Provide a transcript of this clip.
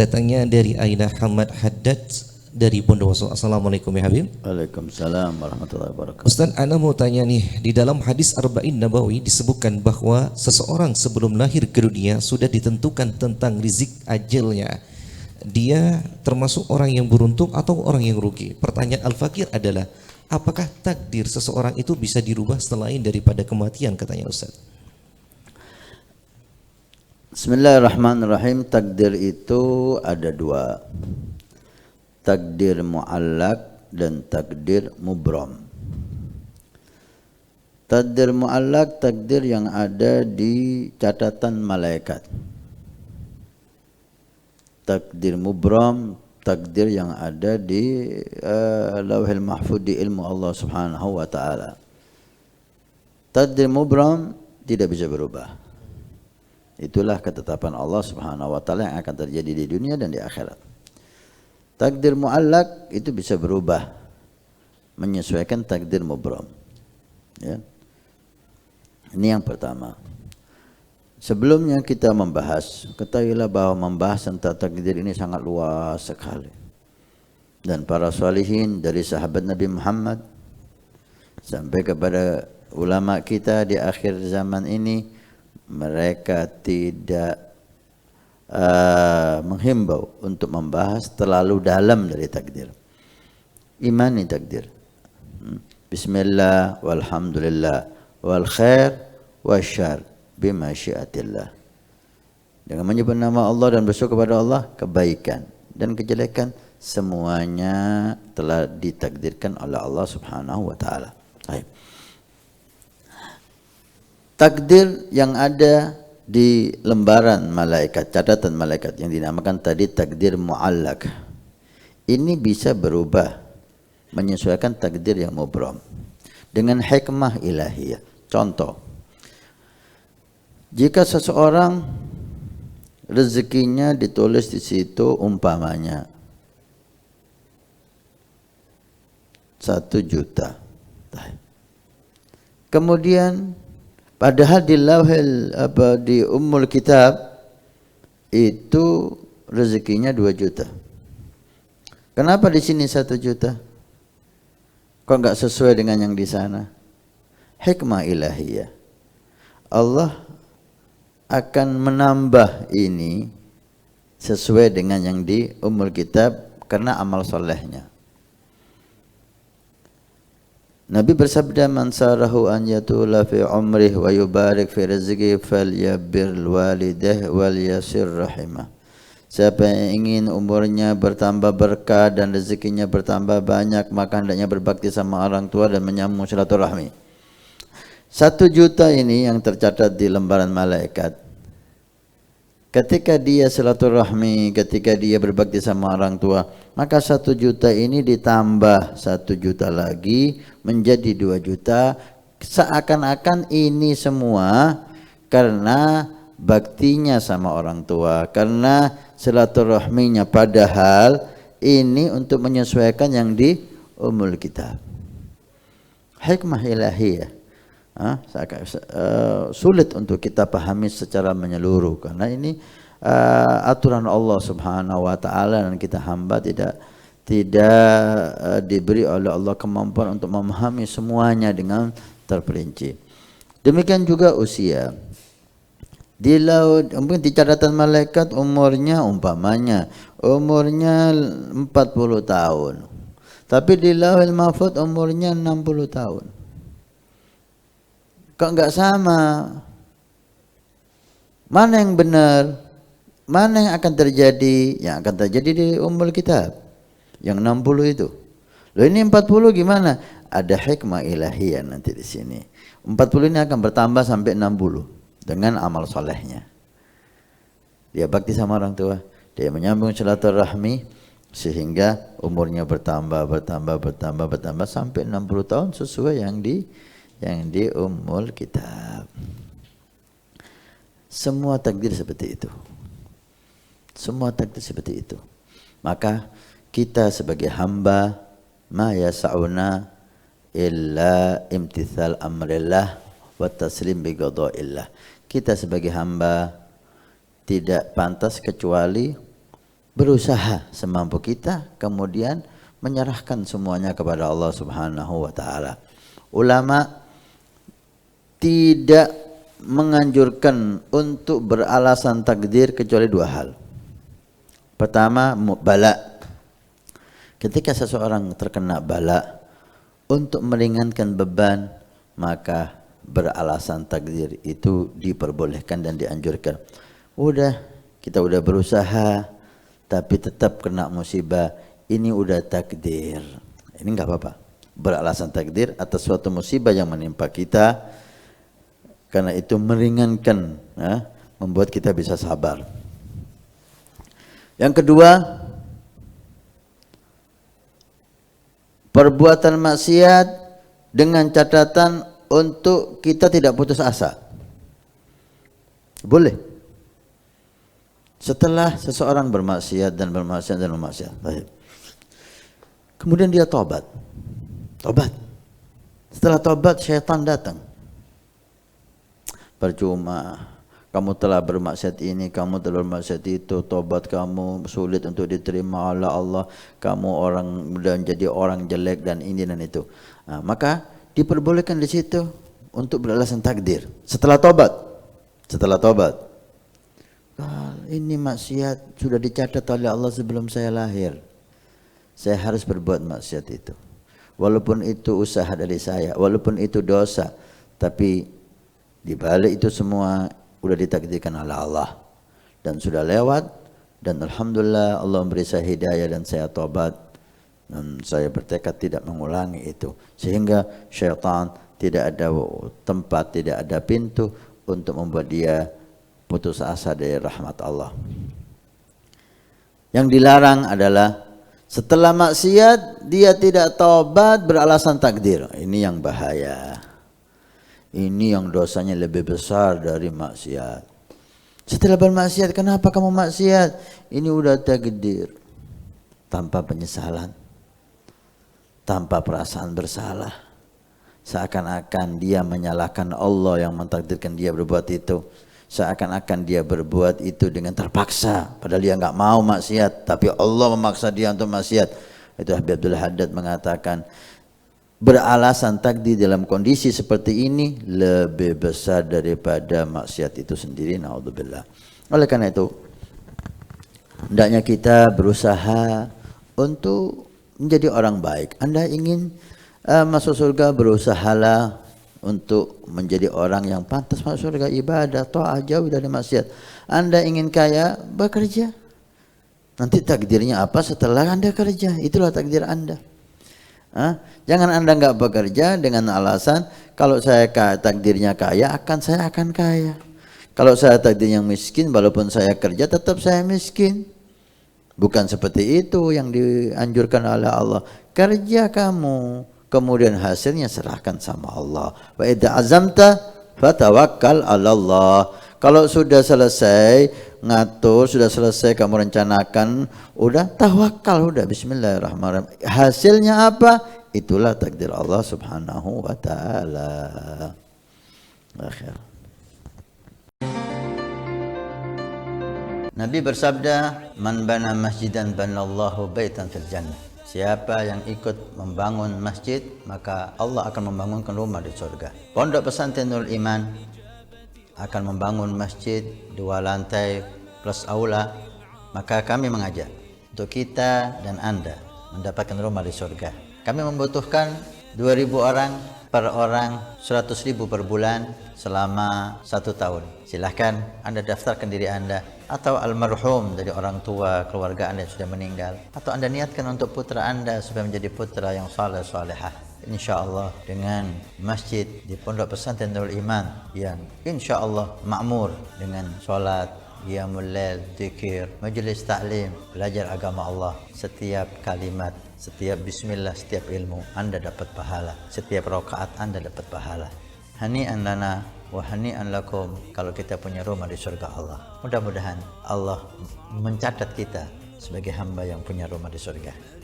Datangnya dari Aina Hamad Haddad dari Bondowoso. Assalamualaikum ya Habib. Waalaikumsalam warahmatullahi wabarakatuh. Ustaz, ana mau tanya nih, di dalam hadis Arba'in Nabawi disebutkan bahwa seseorang sebelum lahir ke dunia sudah ditentukan tentang rizik ajalnya. Dia termasuk orang yang beruntung atau orang yang rugi? Pertanyaan Al-Fakir adalah, apakah takdir seseorang itu bisa dirubah selain daripada kematian, katanya Ustaz? Bismillahirrahmanirrahim. Takdir itu ada dua, takdir mu'allak dan takdir mubram. Takdir mu'allak, takdir yang ada di catatan malaikat. Takdir mubram, takdir yang ada di lauhil mahfud, di ilmu Allah subhanahu wa ta'ala. Takdir mubram tidak bisa berubah. Itulah ketetapan Allah subhanahu wa ta'ala yang akan terjadi di dunia dan di akhirat. Takdir mu'allak itu bisa berubah menyesuaikan takdir mubram, ya. Ini yang pertama. Sebelumnya kita membahas, ketahuilah bahwa membahas tentang takdir ini sangat luas sekali. Dan para salihin dari sahabat Nabi Muhammad sampai kepada ulama kita di akhir zaman ini, mereka tidak menghimbau untuk membahas terlalu dalam dari takdir. Imani takdir. Bismillah walhamdulillah wal khair wasyar bimasyiatillah. Dengan menyebut nama Allah dan bersyukur kepada Allah, kebaikan dan kejelekan semuanya telah ditakdirkan oleh Allah subhanahu wa ta'ala. Baik. Takdir yang ada di lembaran malaikat, catatan malaikat yang dinamakan tadi takdir mu'allak, ini bisa berubah menyesuaikan takdir yang mubram dengan hikmah ilahiyah. Contoh, jika seseorang rezekinya ditulis di situ umpamanya 1 juta, kemudian padahal di lauhil di ummul kitab itu rezekinya 2 juta. Kenapa di sini 1 juta? Kok enggak sesuai dengan yang di sana? Hikmah ilahiyah. Allah akan menambah ini sesuai dengan yang di ummul kitab karena amal solehnya. Nabi bersabda, man sarahu an yatula fi umrih wa yubarik fi rizqi falyabir walideh wal yasir rahimah. Siapa yang ingin umurnya bertambah berkah dan rezekinya bertambah banyak, maka hendaknya berbakti sama orang tua dan menyambung silaturahmi. 1 juta ini yang tercatat di lembaran malaikat. Ketika dia silaturahmi, ketika dia berbakti sama orang tua, maka 1 juta ini ditambah 1 juta lagi menjadi 2 juta. Seakan-akan ini semua karena baktinya sama orang tua, karena silaturahminya, padahal ini untuk menyesuaikan yang di ummul kitab. Hikmah ilahiyah. Sulit untuk kita pahami secara menyeluruh karena ini aturan Allah subhanahu wa ta'ala dan kita hamba tidak diberi oleh Allah kemampuan untuk memahami semuanya dengan terperinci. Demikian juga usia. Di laut, mungkin di catatan malaikat umurnya umpamanya umurnya 40 tahun. Tapi di lauhil mahfuz umurnya 60 tahun. Kok enggak sama? Mana yang benar? Mana yang akan terjadi? Yang akan terjadi di ummul kitab. Yang 60 itu. Loh ini 40 gimana? Ada hikmah ilahiyah nanti di sini. 40 ini akan bertambah sampai 60 dengan amal solehnya. Dia bakti sama orang tua, dia menyambung silaturahmi sehingga umurnya bertambah sampai 60 tahun sesuai yang di ummul kitab. Semua takdir seperti itu. Semua takdir seperti itu. Maka kita sebagai hamba ma yas'una illa imtithal amrillah wa taslim bi qada'illah. Kita sebagai hamba tidak pantas kecuali berusaha semampu kita, kemudian menyerahkan semuanya kepada Allah Subhanahu wa taala. Ulama tidak menganjurkan untuk beralasan takdir kecuali dua hal. Pertama, bala. Ketika seseorang terkena bala, untuk meringankan beban, maka beralasan takdir itu diperbolehkan dan dianjurkan. Kita udah berusaha, tapi tetap kena musibah, ini udah takdir. Ini enggak apa-apa. Beralasan takdir atas suatu musibah yang menimpa kita, karena itu meringankan, membuat kita bisa sabar. Yang kedua, perbuatan maksiat dengan catatan untuk kita tidak putus asa. Boleh. Setelah seseorang bermaksiat dan bermaksiat dan bermaksiat, kemudian dia tobat. Setelah tobat, syaitan datang. Percuma. Kamu telah bermaksiat ini, kamu telah bermaksiat itu, tobat kamu sulit untuk diterima oleh Allah, kamu orang dan jadi orang jelek dan ini dan itu. Maka diperbolehkan di situ untuk beralasan takdir. Setelah tobat, ini maksiat sudah dicatat oleh Allah sebelum saya lahir. Saya harus berbuat maksiat itu. Walaupun itu usaha dari saya, walaupun itu dosa, tapi di balik itu semua sudah ditakdirkan oleh Allah dan sudah lewat, dan alhamdulillah Allah memberi saya hidayah dan saya tobat dan saya bertekad tidak mengulangi itu, sehingga syaitan tidak ada tempat, tidak ada pintu untuk membuat dia putus asa dari rahmat Allah. Yang dilarang adalah setelah maksiat dia tidak tobat beralasan takdir. Ini yang bahaya. Ini yang dosanya lebih besar dari maksiat. Setelah bermaksiat, kenapa kamu maksiat? Ini udah takdir. Tanpa penyesalan, tanpa perasaan bersalah, seakan-akan dia menyalahkan Allah yang mentakdirkan dia berbuat itu. Seakan-akan dia berbuat itu dengan terpaksa, padahal dia nggak mau maksiat, tapi Allah memaksa dia untuk maksiat. Itu Habib Abdul Haddad mengatakan, beralasan takdir dalam kondisi seperti ini lebih besar daripada maksiat itu sendiri. Naudzubillah. Oleh karena itu, hendaknya kita berusaha untuk menjadi orang baik. Anda ingin masuk surga, berusahalah untuk menjadi orang yang pantas masuk surga, ibadah, ta'ah, jauh dari maksiat. Anda ingin kaya, bekerja. Nanti takdirnya apa setelah Anda kerja? Itulah takdir Anda. Jangan Anda nggak bekerja dengan alasan kalau saya takdirnya kaya, saya akan kaya. Kalau saya takdirnya miskin, walaupun saya kerja tetap saya miskin. Bukan seperti itu yang dianjurkan oleh Allah. Kerja kamu, kemudian hasilnya serahkan sama Allah. Wa idza azamta fatawakkal 'ala Allah. Kalau sudah selesai ngatur, sudah selesai kamu rencanakan, udah tawakal, udah bismillahirrahmanirrahim. Hasilnya apa? Itulah takdir Allah Subhanahu wa taala. Akhir. Nabi bersabda, "Man bana masjidan banallahu baitan fil jannah." Siapa yang ikut membangun masjid, maka Allah akan membangunkan rumah di surga. Pondok Pesantren Nurul Iman akan membangun masjid 2 lantai plus aula, maka kami mengajak untuk kita dan Anda mendapatkan rumah di surga. Kami membutuhkan 2.000 orang, per orang 100.000 per bulan selama 1 tahun. Silahkan Anda daftarkan diri Anda atau almarhum dari orang tua keluarga Anda yang sudah meninggal, atau Anda niatkan untuk putra Anda supaya menjadi putra yang saleh salehah. InsyaAllah dengan masjid di Pondok Pesantren Nurul Iman yang insyaAllah makmur dengan sholat, qiyamul lail, zikir, majelis taklim, belajar agama Allah. Setiap kalimat, setiap bismillah, setiap ilmu Anda dapat pahala. Setiap rakaat Anda dapat pahala. Hani'an lana wa hani'an lakum kalau kita punya rumah di surga Allah. Mudah-mudahan Allah mencatat kita sebagai hamba yang punya rumah di surga.